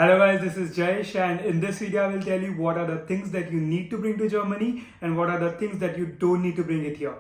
Hello guys, this is Jayesh and in this video I will tell you what are the things that you need to bring to Germany and what are the things that you don't need to bring it here.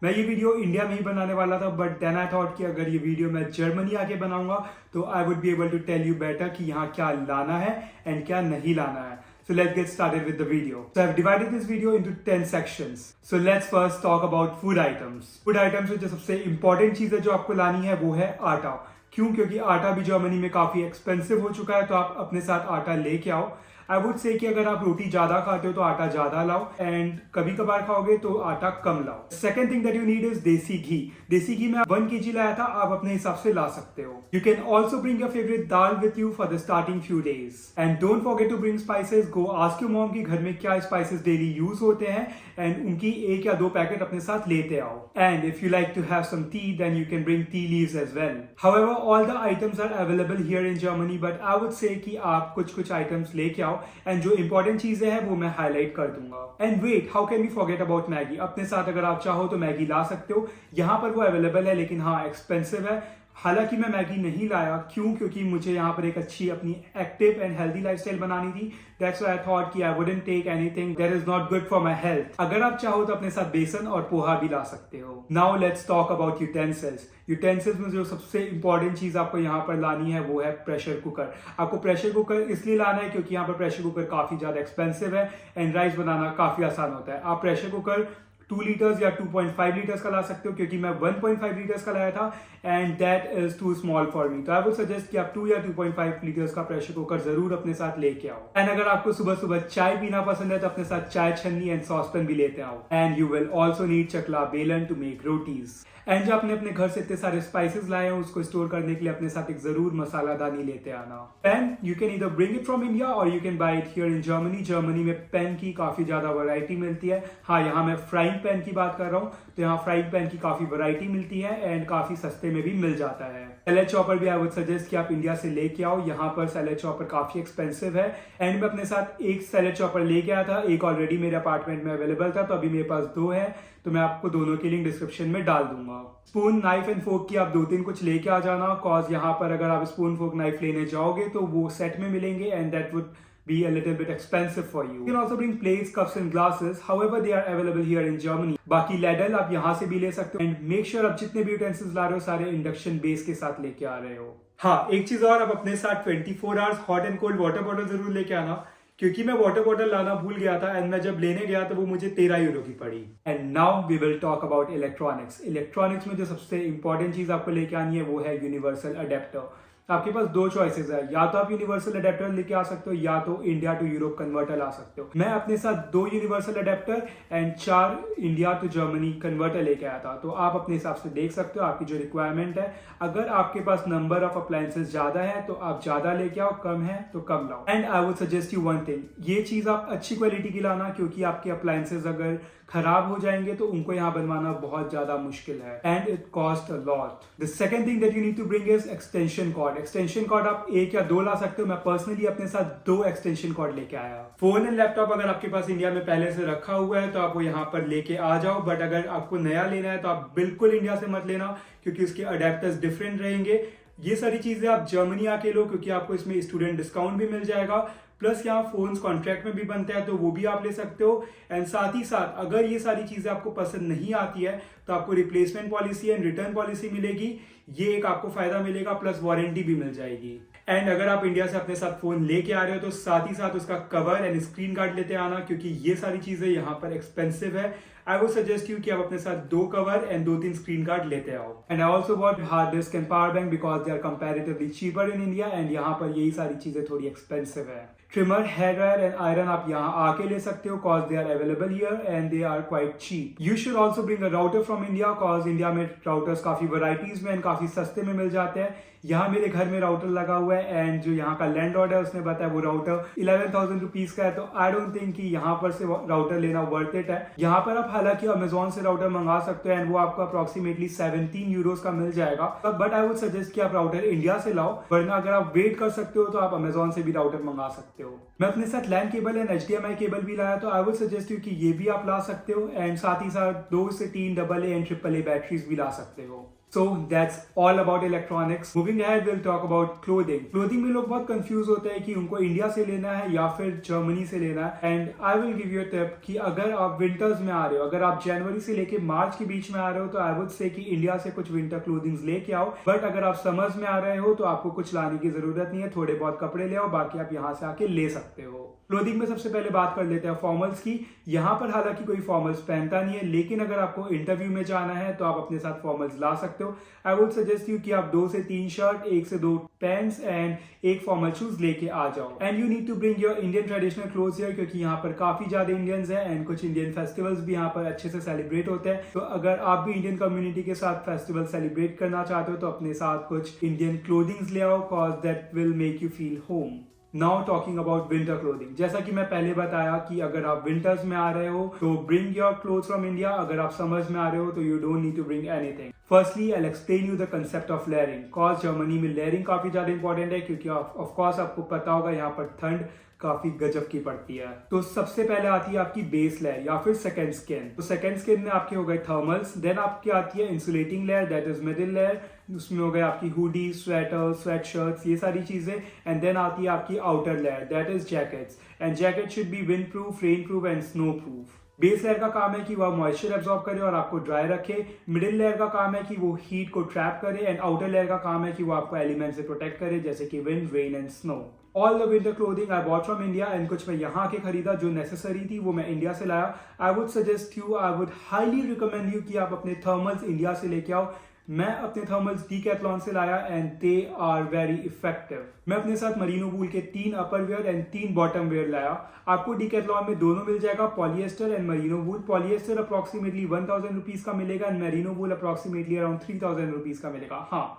मैं ये video India में ही बनाने वाला था but then I thought कि अगर ये video मैं जर्मनी आके बनाऊंगा तो I would be able to tell you better कि यहाँ क्या लाना है एंड क्या नहीं लाना है. So let's get started with the video. So I've divided this video into 10 sections. So let's first talk about food items. Food items में जो सबसे important चीज है जो आपको लानी है वो है आटा. क्यों? क्योंकि आटा भी जर्मनी में काफी एक्सपेंसिव हो चुका है तो आप अपने साथ आटा लेके आओ. आई वुड से कि अगर आप रोटी ज्यादा खाते हो तो आटा ज्यादा लाओ एंड कभी कभार खाओगे तो आटा कम लाओ. Second thing that you need is देसी घी. देसी घी में 1 kg लाया था, आप अपने हिसाब से ला सकते हो. You can also bring your favourite dal with you for the starting few days and don't forget to bring spices. Go ask your mom कि घर में क्या स्पाइसेस डेली यूज होते हैं एंड उनकी 1 या 2 पैकेट अपने साथ लेते आओ. And if you like to have some tea then you can bring tea leaves as well. However all the items are available here in Germany but I would say कि आप कुछ items लेके आओ and जो important चीजें हैं वो मैं हाईलाइट कर दूंगा. And wait, how can we forget about Maggi. अपने साथ अगर आप चाहो तो मैगी ला सकते हो. यहाँ पर वो अवेलेबल है लेकिन हाँ एक्सपेंसिव है. हालांकि मैं मैगी नहीं लाया. क्यों? क्योंकि मुझे यहाँ पर एक अच्छी अपनी एक्टिव एंड हेल्दी लाइफस्टाइल बनानी थी. दैट्स व्हाई आई थॉट कि I wouldn't take anything that is not good for my health. अगर आप चाहो तो अपने साथ बेसन और पोहा भी ला सकते हो. Now let's talk about utensils. Utensils में जो सबसे इंपॉर्टेंट चीज आपको यहाँ पर लानी है वो है प्रेशर कुकर. आपको प्रेशर कुकर इसलिए लाना है क्योंकि यहाँ पर प्रेशर कुकर काफी ज्यादा एक्सपेंसिव है एंड राइस बनाना काफी आसान होता है. आप प्रेशर कुकर 2 लीटर्स या 2.5 लीटर्स का ला सकते हो क्योंकि मैं 1.5 लीटर्स का लाया था and that is too small for me. तो आई वुड सजेस्ट कि आप 2 या 2.5 लीटर्स का प्रेशर कुकर जरूर अपने साथ लेके आओ. एंड अगर आपको सुबह सुबह चाय पीना पसंद है तो अपने साथ चाय छन्नी एंड सॉसपेन भी लेते आओ. And you will also need चकला बेलन टू मेक रोटीज. एंड जो आपने अपने घर से इतने सारे स्पाइसेस लाए हैं उसको स्टोर करने के लिए अपने साथ एक जरूर मसालादानी लेते आना. Pen, you can either bring it from India और you can buy it here in Germany. Germany में पेन की काफी ज्यादा वैरायटी मिलती है. हाँ, यहाँ मैं फ्राइंग पैन की बात कर रहा हूँ तो यहाँ फ्राइंग पैन की काफी वैरायटी मिलती है एंड काफी सस्ते में भी मिल जाता है. सैलेड चॉपर भी आई वुड सजेस्ट कि आप इंडिया से लेके आओ. यहाँ पर सैलेड चॉपर काफी एक्सपेंसिव है एंड मैं अपने साथ एक सैलेड चॉपर लेके आया था. एक ऑलरेडी मेरे अपार्टमेंट में अवेलेबल था तो अभी मेरे पास 2 है तो मैं आपको दोनों की लिंक डिस्क्रिप्शन में डाल दूंगा. स्पून, नाइफ एंड फोर्क की आप 2-3 कुछ लेके आ जाना कॉज यहाँ पर अगर आप स्पून फोर्क नाइफ लेने जाओगे तो वो सेट में मिलेंगे and that would be a little bit expensive for you. You can also bring plates, cups and glasses. However, they are available here in Germany. बाकी ladle आप यहाँ से भी ले सकते हो and make sure आप जितने भी utensils ला रहे हो सारे इंडक्शन बेस के साथ लेके आ रहे हो. हाँ, एक चीज और, आप अपने साथ 24 hours hot and cold water bottle जरूर लेके आना क्योंकि मैं वाटर बॉटल लाना भूल गया था एंड मैं जब लेने गया तो वो मुझे 13 यूरो की पड़ी. And now we will talk about electronics. Electronics में जो सबसे इंपॉर्टेंट चीज आपको लेके आनी है वो है यूनिवर्सल अडेप्टर. आपके पास 2 चॉइसेस है, या तो आप यूनिवर्सल अडेप्टर लेके आ सकते हो या तो इंडिया टू यूरोप कन्वर्टर ला सकते हो. मैं अपने साथ 2 universal adapter and 4 India to Germany converter लेके आया था. तो आप अपने हिसाब से देख सकते हो आपकी जो रिक्वायरमेंट है. अगर आपके पास नंबर ऑफ अप्लायंसेस ज्यादा है तो आप ज्यादा लेके आओ, कम है तो कम लाओ. And I would suggest you one thing, ये चीज आप अच्छी क्वालिटी की लाना क्योंकि आपके अप्लायंसेस अगर खराब हो जाएंगे तो उनको यहाँ बनवाना बहुत ज्यादा मुश्किल है and it cost a lot. The second thing that you need to bring is extension cord. Extension cord आप 1 या 2 ला सकते हो. मैं पर्सनली अपने साथ 2 एक्सटेंशन कॉर्ड लेके आया. फोन एंड लैपटॉप अगर आपके पास इंडिया में पहले से रखा हुआ है तो आप वो यहाँ पर लेके आ जाओ. बट अगर आपको नया लेना है तो आप बिल्कुल इंडिया से मत लेना क्योंकि उसके अडेप्टर्स डिफरेंट रहेंगे. ये सारी चीजें आप जर्मनी आके लो क्योंकि आपको इसमें स्टूडेंट डिस्काउंट भी मिल जाएगा. प्लस यहाँ फोन्स कॉन्ट्रैक्ट में भी बनते हैं तो वो भी आप ले सकते हो. एंड साथ ही साथ अगर ये सारी चीजें आपको पसंद नहीं आती है तो आपको replacement policy and return policy मिलेगी. ये एक आपको फायदा मिलेगा प्लस वारंटी भी मिल जाएगी. एंड अगर आप इंडिया से अपने साथ फोन लेके आ रहे हो तो साथ ही साथ उसका कवर एंड स्क्रीन गार्ड लेते आना क्योंकि ये सारी चीजें यहाँ पर एक्सपेंसिव है. आई वुड सजेस्ट यू कि आप अपने साथ 2 कवर एंड 2-3 स्क्रीन गार्ड लेते आओ. And I also bought hard disk and power bank because they are comparatively cheaper in India and यहाँ पर यही सारी चीजें थोड़ी एक्सपेंसिव है. Trimmer, hair dryer and iron आप यहाँ आके ले सकते हो cause they are available here and they are quite cheap. You should also bring a router from India cause India में राउटर्स काफी वैरायटीज में एंड काफी सस्ते में मिल जाते हैं. यहाँ मेरे घर में राउटर लगा हुआ है एंड जो यहाँ का लैंडलॉर्ड है उसने बताया वो राउटर 11,000 रुपीज का है. तो आई डोंट थिंक कि यहाँ पर से राउटर लेना वर्थ इट है. यहाँ पर आप हालांकि अमेजोन से राउटर मंगा सकते हो एंड वो आपको अप्रोक्सीमेटली 17 यूरोस का मिल जाएगा. बट आई वुड सजेस्ट कि आप राउटर इंडिया से लाओ वरना अगर आप वेट कर सकते हो तो आप अमेजोन से भी राउटर मंगा सकते हो. मैं अपने साथ LAN cable and HDMI cable भी लाया तो आई वुड सजेस्ट यू कि ये भी आप ला सकते हो एंड साथ ही साथ 2 से 3 AA एंड AAA बैटरीज भी ला सकते हो. So that's all about electronics. Moving ahead, we'll talk about clothing. Clothing में लोग बहुत कंफ्यूज होते हैं कि उनको इंडिया से लेना है या फिर जर्मनी से लेना है. And I will give you a tip कि अगर आप विंटर्स में आ रहे हो, अगर आप जनवरी से लेके मार्च के बीच में आ रहे हो, तो आई वुड से कि इंडिया से कुछ विंटर क्लोथिंग्स लेके आओ. बट अगर आप समर्स में आ रहे हो तो आपको कुछ लाने की जरूरत नहीं है, थोड़े बहुत कपड़े ले आओ, बाकी आप यहाँ से आके ले सकते हो. क्लोथिंग में सबसे पहले बात कर लेते हैं फॉर्मल्स की. यहाँ पर हालांकि कोई फॉर्मल्स पहनता नहीं है, लेकिन अगर आपको इंटरव्यू में जाना है तो आप अपने साथ फॉर्मल्स ला सकते हो. आई वुड सजेस्ट यू कि आप 2 से 3 शर्ट, 1 से 2 पैंट्स एंड 1 फॉर्मल शूज लेके आ जाओ. And you need to bring your Indian traditional clothes here, क्योंकि यहाँ पर काफी ज्यादा इंडियंस हैं एंड कुछ इंडियन फेस्टिवल्स भी यहाँ पर अच्छे से सेलिब्रेट होते हैं. तो अगर आप भी इंडियन कम्युनिटी के साथ फेस्टिवल सेलिब्रेट करना चाहते हो तो अपने साथ कुछ इंडियन क्लोथिंग्स ले आओ, cause that will make you feel home. Now talking about winter clothing. जैसा कि मैं पहले बताया कि अगर आप विंटर्स में आ रहे हो तो bring your clothes from India. अगर आप समर्स में आ रहे हो तो you don't need to bring anything. Firstly I will explain you the concept of layering. Cause Germany में लेयरिंग काफी ज्यादा इंपॉर्टेंट है, क्योंकि ऑफ कोर्स आपको पता होगा यहाँ पर ठंड काफी गजब की पड़ती है. तो सबसे पहले आती है आपकी बेस लेयर या फिर सेकंड स्किन. तो सेकंड स्किन में आपके हो गए थर्मल्स. देन आपकी आती है insulating layer, that is middle layer. उसमें हो गए आपकी हुडी, स्वेटर, स्वेट शर्ट्स, ये सारी चीजें. एंड देन आती है आपकी outer layer, that is jackets. And jacket should be wind proof, rain proof and snow proof. Base layer का काम है कि वह मॉइस्चर एब्जॉर्ब करे और आपको ड्राई रखे. मिडिल लेयर का काम है कि वो हीट को ट्रैप करे. एंड आउटर लेयर का काम है कि वो आपको एलिमेंट से प्रोटेक्ट करे, जैसे कि wind, rain and snow. All the winter clothing I bought from India. And कुछ मैं यहाँ के खरीदा जो नेसेसरी थी वो मैं इंडिया से लाया. आई would suggest you, I would highly recommend you कि आप अपने थर्मल्स इंडिया से लेके आओ. मैं अपने थर्मल्स डीकैथलॉन से लाया and they are very effective. मैं अपने साथ मरीनो वूल के 3 upper wear and 3 bottom wear लाया. आपको डीकैथलॉन में दोनों मिल जाएगा, polyester and merino wool. Polyester approximately 1000 rupees का मिलेगा and merino wool approximately around 3000 rupees का मिलेगा. हाँ,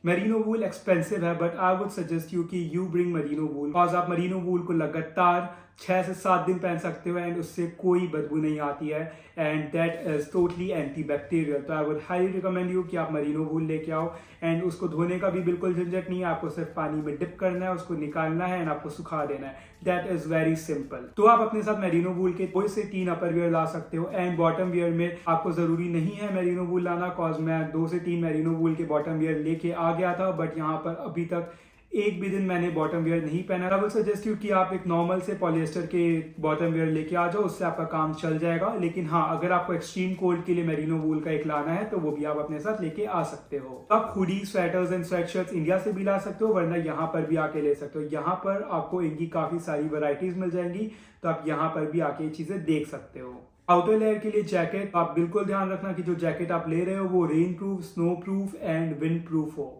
मरीनो वूल एक्सपेंसिव है, but I would suggest you कि you bring merino wool, because आप मरीनो वूल को लगातार 6 से 7 दिन पहन सकते हो एंड उससे कोई बदबू नहीं आती है. And that is totally anti bacterial. तो I would highly recommend you कि आप मरीनो वूल लेके आओ. एंड उसको धोने का भी बिल्कुल झंझट नहीं है, आपको सिर्फ पानी में डिप करना है, उसको निकालना है एंड आपको सुखा देना है. That is very simple. तो आप अपने साथ मरीनो वूल के 2 से 3 अपर वियर ला सकते हो. एंड बॉटम वियर में आपको जरूरी नहीं है मरीनो वूल लाना, कॉज मैं 2 से 3 मरीनो वूल के बॉटम वियर लेके आ गया था, बट यहाँ पर अभी तक एक भी दिन मैंने बॉटम वेयर नहीं पहना. आई विल सजेस्ट यू कि आप एक नॉर्मल से पॉलिएस्टर के बॉटम वेयर लेके आ जाओ, उससे आपका काम चल जाएगा. लेकिन हाँ, अगर आपको एक्सट्रीम कोल्ड के लिए मेरिनो वूल का एक लाना है तो वो भी आप अपने साथ लेके आ सकते हो. आप hoodie, sweaters and sweatshirts India से भी ला सकते हो, वरना यहाँ पर भी आके ले सकते हो. यहाँ पर आपको इनकी काफी सारी वेराइटीज मिल जाएंगी, तो आप यहाँ पर भी आके ये चीजें देख सकते हो. आउटर लेयर के लिए जैकेट, आप बिल्कुल ध्यान रखना कि जो जैकेट आप ले रहे हो वो rain proof, snow proof and wind proof हो.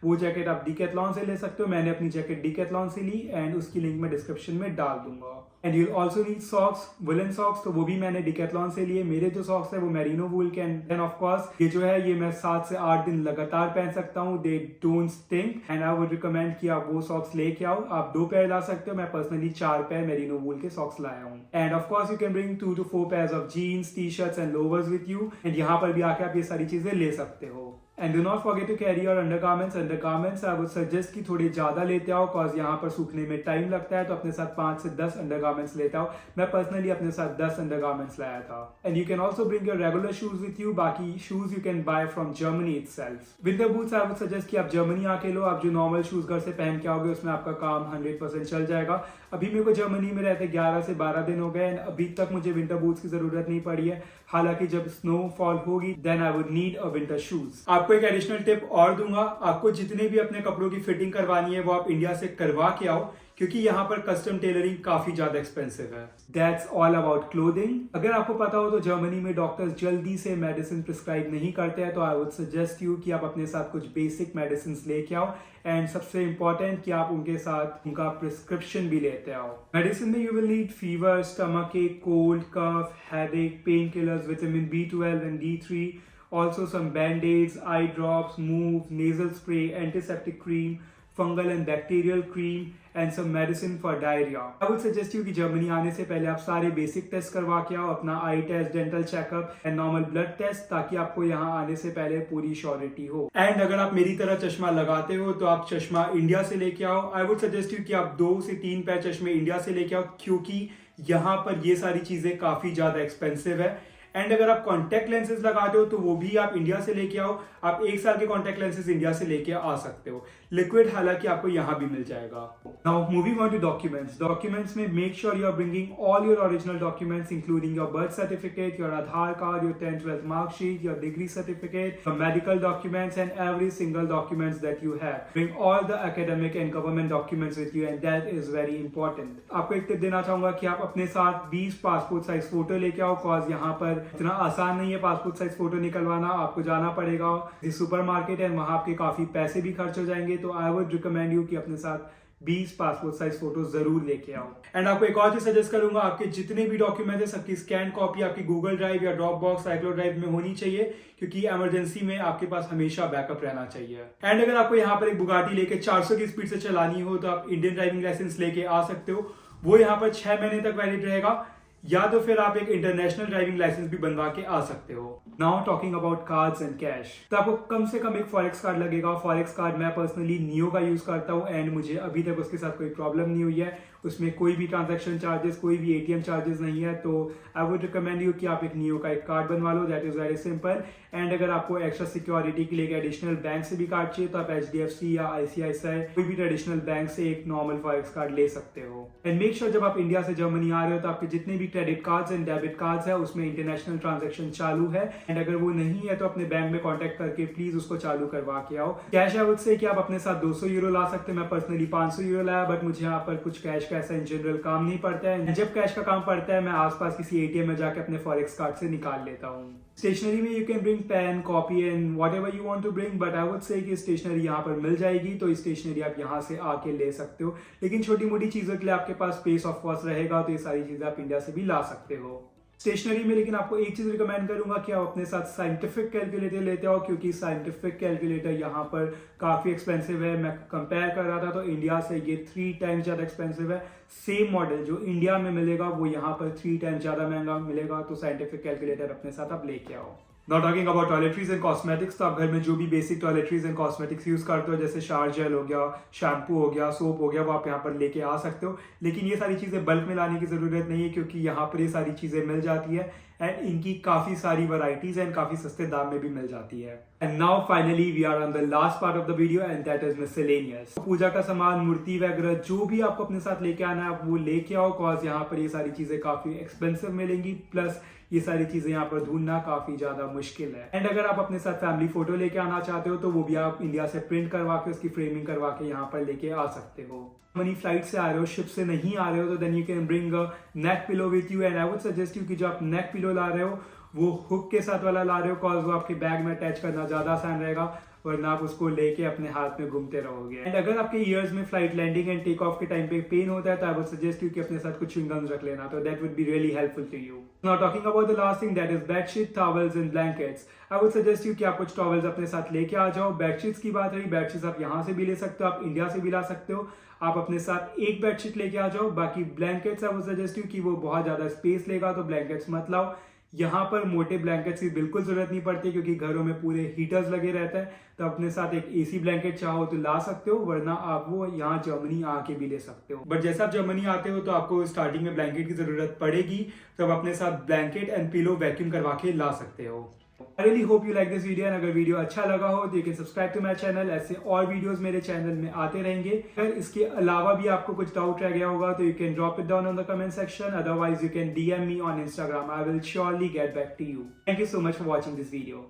वो जैकेट आप डीकैथलॉन से ले सकते हो. मैंने अपनी जैकेट डीकैथलॉन से ली एंड उसकी लिंक मैं डिस्क्रिप्शन में डाल दूंगा. And you also need socks, woollen socks, तो वो भी मैंने डीकैथलॉन से लिए. मेरे जो सॉक्स है वो मेरिनो वूल के. एंड ऑफ कोर्स ये जो है ये मैं 7 से 8 दिन लगातार पहन सकता हूँ. They don't stink and I would recommend कि आप वो सॉक्स लेके आओ. आप 2 पेयर ला सकते हो. मैं पर्सनली 4 पेयर मेरिनो वूल के सॉक्स लाया हूँ. And of course you can bring 2 to 4 pairs of jeans, T shirts and lowers with you. And यहाँ पर भी आके आप ये सारी चीजें ले सकते हो. And do not forget to carry your undergarments. Undergarments I would suggest कि थोड़े ज्यादा लेते आओ, कॉज यहाँ पर सूखने में टाइम लगता है. तो अपने साथ 5 से 10 अंडरगारमेंट्स लेते आओ. मैं पर्सनली अपने साथ 10 अंडरगारमेंट्स लाया था. And you can also bring your regular shoes with you. बाकी shoes you can buy from Germany itself. Winter boots I would suggest कि आप जर्मनी आके लो. आप जो नॉर्मल शूज घर से पहन के आओगे उसमें आपका काम 100% चल जाएगा. अभी मेरे को जर्मनी में रहते 11 से 12 दिन हो गए एंड अभी तक मुझे विंटर बूट्स की जरूरत नहीं पड़ी है. हालांकि जब स्नोफॉल होगी then I would need a winter shoes. आपको एक एडिशनल टिप और दूंगा. आपको जितने भी अपने कपड़ों की फिटिंग करवानी है वो आप इंडिया से करवा के आओ, क्योंकि यहाँ पर कस्टम टेलरिंग काफी ज्यादा एक्सपेंसिव है. That's all about clothing. अगर आपको पता हो तो जर्मनी में डॉक्टर्स जल्दी से मेडिसिन प्रिस्क्राइब नहीं करते हैं, तो आई वुड सजेस्ट यू कि आप अपने साथ कुछ बेसिक मेडिसिन लेके आओ. एंड सबसे इंपॉर्टेंट कि आप उनके साथ उनका प्रिस्क्रिप्शन भी लेते आओ. मेडिसिन में you will need fever, stomach ache, cold, cough, headache, pain killers, vitamin B12 and D3, also some band-aids, eye drops, move, nasal spray, antiseptic cream, fungal and bacterial cream and some medicine for diarrhea. I would suggest you कि Germany आने से पहले आप सारे basic test करवा के आओ, अपना eye test, dental checkup and normal blood test, ताकि आपको यहाँ आने से पहले पूरी श्योरिटी हो. एंड अगर आप मेरी तरह चश्मा लगाते हो तो आप चश्मा इंडिया से लेके आओ. आई वुड सजेस्ट यू कि आप 2 से 3 पेयर चश्मे इंडिया से लेके आओ, क्योंकि यहाँ पर ये सारी चीजें काफी ज्यादा एक्सपेंसिव है. एंड अगर आप कॉन्टैक्ट लेंसेज लगाते हो तो वो भी आप इंडिया से लेके आओ। आप 1 साल के कॉन्टैक्ट लेंसेज इंडिया से लेके आ सकते हो। लिक्विड हालांकि आपको यहाँ भी मिल जाएगा। Now moving on to documents. Documents में make sure you are bringing all your original documents including your birth certificate, your Aadhaar card, your 10th 12th marksheet, your degree certificate, your medical documents and every single documents that you have. Bring all the academic and government documents with you and that is very important. आपको एक tip देना चाहूंगा कि आप अपने साथ 20 passport size photo लेके आओ, कॉज यहाँ पर इतना आसान नहीं है पासपोर्ट साइज फोटो निकलवाना। आपको जाना पड़ेगा सुपर मार्केट एंड वहां आपके काफी पैसे भी खर्च हो जाएंगे। तो आई वुड रिकमेंड यू कि अपने साथ 20 पासपोर्ट साइज फोटो जरूर लेके आओ। एंड आपको एक और चीज सजेस्ट करूंगा, आपके जितने भी डॉक्यूमेंट है सबकी स्कैन कॉपी आपकी गूगल ड्राइव या ड्रॉप बॉक्स, साइक्लो ड्राइव में होनी चाहिए, क्योंकि इमरजेंसी में आपके पास हमेशा बैकअप रहना चाहिए। एंड अगर आपको यहाँ पर एक बुगाटी लेके 400 की स्पीड से चलानी हो तो आप इंडियन ड्राइविंग लाइसेंस लेके आ सकते हो। वो यहाँ पर 6 महीने तक वैलिड रहेगा, या तो फिर आप एक इंटरनेशनल ड्राइविंग लाइसेंस भी बनवा के आ सकते हो। Now talking about cards and cash, तो आपको कम से कम एक फॉरेक्स कार्ड लगेगा। फॉरेक्स कार्ड मैं पर्सनली नियो का यूज करता हूँ एंड मुझे अभी तक उसके साथ कोई प्रॉब्लम नहीं हुई है। उसमें कोई भी ट्रांजैक्शन चार्जेस, कोई भी एटीएम चार्जेस नहीं है। तो आई वुड रिकमेंड यू कि आप एक नियो का एक कार्ड बनवा लो, that is very simple. And अगर आपको एक्स्ट्रा सिक्योरिटी के लिए एडिशनल बैंक से भी कार्ड चाहिए तो आप HDFC या ICICI कोई भी ट्रेडिशनल बैंक से एक नॉर्मल फॉरेक्स कार्ड ले सकते हो। एंड मेक श्योर जब आप इंडिया से जर्मनी आ रहे हो तो आपके जितने भी credit cards and debit cards है उसमें इंटरनेशनल ट्रांजैक्शन चालू है। एंड अगर वो नहीं है तो अपने बैंक में कॉन्टेक्ट करके प्लीज उसको चालू करवा के आओ। कैश आई वुड से कि आप अपने साथ 200 यूरो ला सकते हैं। मैं पर्सनली 500 यूरो लाया, बट मुझे यहाँ पर कुछ कैश का ऐसा इन जनरल काम नहीं पड़ता है। जब कैश का काम पड़ता है मैं आसपास किसी एटीएम में जाके अपने फॉरेक्स कार्ड से निकाल लेता हूँ। स्टेशनरी में you can bring pen, copy and whatever you want to bring, but I would say कि स्टेशनरी यहाँ पर मिल जाएगी, तो स्टेशनरी आप यहाँ से आके ले सकते हो। लेकिन छोटी मोटी चीजों के लिए आपके पास स्पेस ऑफ कोर्स रहेगा, तो ये सारी चीजें आप इंडिया से भी ला सकते हो स्टेशनरी में। लेकिन आपको एक चीज रिकमेंड करूंगा कि आप अपने साथ साइंटिफिक कैलकुलेटर लेते हो, क्योंकि साइंटिफिक कैलकुलेटर यहाँ पर काफी एक्सपेंसिव है। मैं कंपेयर कर रहा था तो इंडिया से ये 3 टाइम्स ज्यादा एक्सपेंसिव है। सेम मॉडल जो इंडिया में मिलेगा वो यहाँ पर 3 टाइम्स ज्यादा महंगा मिलेगा। तो साइंटिफिक कैलकुलेटर अपने साथ आप लेके आओ। Not talking about toiletries and cosmetics, तो आप घर में जो भी basic toiletries and cosmetics use करते हो, जैसे शावर जेल हो गया, शैम्पू हो गया, सोप हो गया, वो आप यहाँ पर लेके आ सकते हो। लेकिन ये सारी चीजें बल्क में लाने की जरूरत नहीं है, क्योंकि यहाँ पर ये सारी चीजें मिल जाती है एंड इनकी काफी सारी वैरायटीज एंड काफी सस्ते दाम में भी मिल जाती है। And now finally we are on the last part of the video and that is miscellaneous. पूजा का सामान, मूर्ति वगैरह जो भी आपको अपने साथ लेके आना है आप वो लेके आओ, कॉज यहाँ पर ये सारी चीजें काफी एक्सपेंसिव मिलेंगी, प्लस ये सारी चीजें यहाँ पर ढूंढना काफी ज्यादा मुश्किल है। एंड अगर आप अपने साथ फैमिली फोटो लेके आना चाहते हो तो वो भी आप इंडिया से प्रिंट करवा के उसकी फ्रेमिंग करवा के यहाँ पर लेके आ सकते हो। मनी फ्लाइट से आ रहे हो, शिप से नहीं आ रहे हो, तो then you can bring a neck pillow with you. And I would suggest you कि जो आप नेक पिलो ला रहे हो वो हुक के साथ वाला ला रहे हो, कॉज वो आपके बैग में अटैच करना ज्यादा आसान रहेगा, वरना आप उसको लेके अपने हाथ में घूमते रहोगे। एंड अगर आपके ईयर्स में flight landing and take off के टाइम पे पेन होता है तो आई वुड सजेस्ट यू कि अपने साथ कुछ च्युइंगम्स रख लेना, तो that would be really helpful to you. Now talking about the last thing, that is bedsheet, towels and blankets. I would suggest you कि आप कुछ टॉवल्स अपने साथ लेके आ जाओ। बेडशीट्स की बात रही, बेडशीट्स आप यहाँ से भी ले सकते हो, आप इंडिया से भी ला सकते हो। आप अपने साथ एक बेडशीट लेके आ जाओ। बाकी blankets I would suggest you कि वो बहुत ज्यादा स्पेस लेगा, तो ब्लैंकेट्स मत लाओ। यहाँ पर मोटे ब्लैंकेट्स की बिल्कुल जरूरत नहीं पड़ती, क्योंकि घरों में पूरे हीटर्स लगे रहते हैं। तो अपने साथ एक एसी ब्लैंकेट चाहो तो ला सकते हो, वरना आप वो यहाँ जर्मनी आके भी ले सकते हो। बट जैसे आप जर्मनी आते हो तो आपको स्टार्टिंग में ब्लैंकेट की जरूरत पड़ेगी, तो आप अपने साथ ब्लैंकेट एंड पिलो वैक्यूम करवा के ला सकते हो। I really hope you like this video, and अगर वीडियो अच्छा लगा हो तो you can subscribe to my channel। ऐसे और वीडियोस मेरे चैनल में आते रहेंगे। अगर इसके अलावा भी आपको कुछ डाउट रह गया होगा तो you can drop it down on the comment section, otherwise you can DM me on Instagram। I will surely get back to you। Thank you so much for watching this video।